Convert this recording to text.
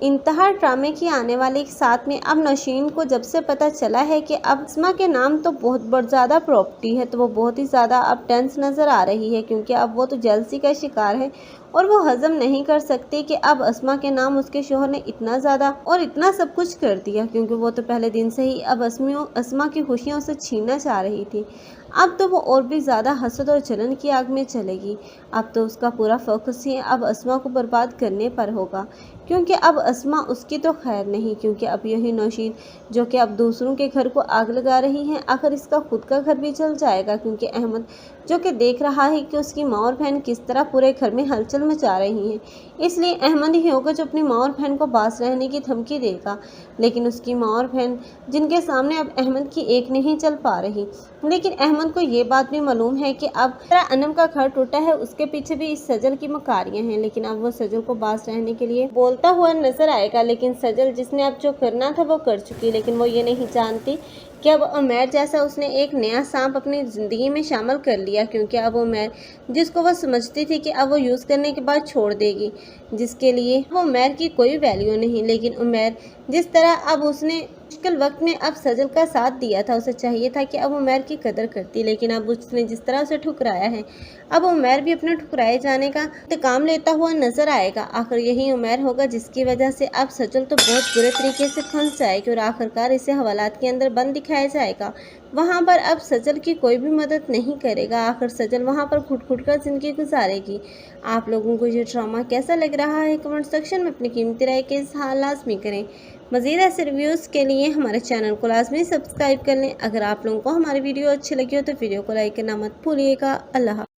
इंतहा ड्रामे की आने वाले एक साथ में अब नौशीन को जब से पता चला है कि अब अस्मा के नाम तो बहुत ज़्यादा प्रॉपर्टी है, तो वो बहुत ही ज़्यादा अब टेंस नज़र आ रही है, क्योंकि अब वो तो जेलसी का शिकार है और वो हजम नहीं कर सकती कि अब अस्मा के नाम उसके शोहर ने इतना ज़्यादा और इतना सब कुछ कर दिया, क्योंकि वो तो पहले दिन से ही अब अस्मा की खुशियाँ उसे छीनना चाह रही थी। अब तो वो और भी ज़्यादा हसद और जलन की आग में चलेगी। अब तो उसका पूरा फोकस ही अब अस्मा को बर्बाद करने पर होगा, क्योंकि अब अस्मा उसकी तो खैर नहीं, क्योंकि अब यही नौशीन जो कि अब दूसरों के घर को आग लगा रही है, आखिर इसका खुद का घर भी जल जाएगा, क्योंकि अहमद जो कि देख रहा है कि उसकी माँ और बहन किस तरह पूरे घर में हलचल मचा रही हैं, इसलिए अहमद ही होगा जो अपनी माँ और बहन को पास रहने की धमकी देगा। लेकिन उसकी माँ और बहन जिनके सामने अब अहमद की एक नहीं चल पा रही, लेकिन अहमद को ये बात भी मालूम है कि अब अनम का घर टूटा है, उसके पीछे भी इस सजल की मकारियां हैं। लेकिन अब वो सजल को पास रहने के लिए बोलता हुआ नजर आएगा, लेकिन सजल जिसने अब जो करना था वो कर चुकी, लेकिन वो ये नहीं जानती कि अब उमैर जैसा उसने एक नया सांप अपनी ज़िंदगी में शामिल कर लिया, क्योंकि अब उमैर जिसको वो समझती थी कि अब वो यूज़ करने के बाद छोड़ देगी, जिसके लिए वो उमैर की कोई वैल्यू नहीं, लेकिन उमैर जिस तरह अब उसने मुश्किल वक्त में अब सजल का साथ दिया था, उसे चाहिए था कि अब उमैर की कदर करती, लेकिन अब उसने जिस तरह उसे ठुकराया है, अब उमैर भी अपने ठुकराए जाने का इंतकाम लेता हुआ नजर आएगा। आखिर यही उमैर होगा जिसकी वजह से अब सजल तो बहुत बुरे तरीके से फंस जाएगी और आखिरकार इसे हवालात के अंदर बंद दिखाया जाएगा। वहाँ पर अब सजल की कोई भी मदद नहीं करेगा, आखिर सजल वहाँ पर घुट घुट कर जिंदगी गुजारेगी। आप लोगों को ये ड्रामा कैसा लग रहा है, कमेंट सेक्शन में अपनी कीमती राय के इज़हार लाजमी करें। मज़ीद ऐसे रिव्यूज़ के लिए हमारे चैनल को लाजमी सब्सक्राइब कर लें। अगर आप लोगों को हमारी वीडियो अच्छी लगी हो तो वीडियो को लाइक करना मत भूलिएगा। अल्लाह।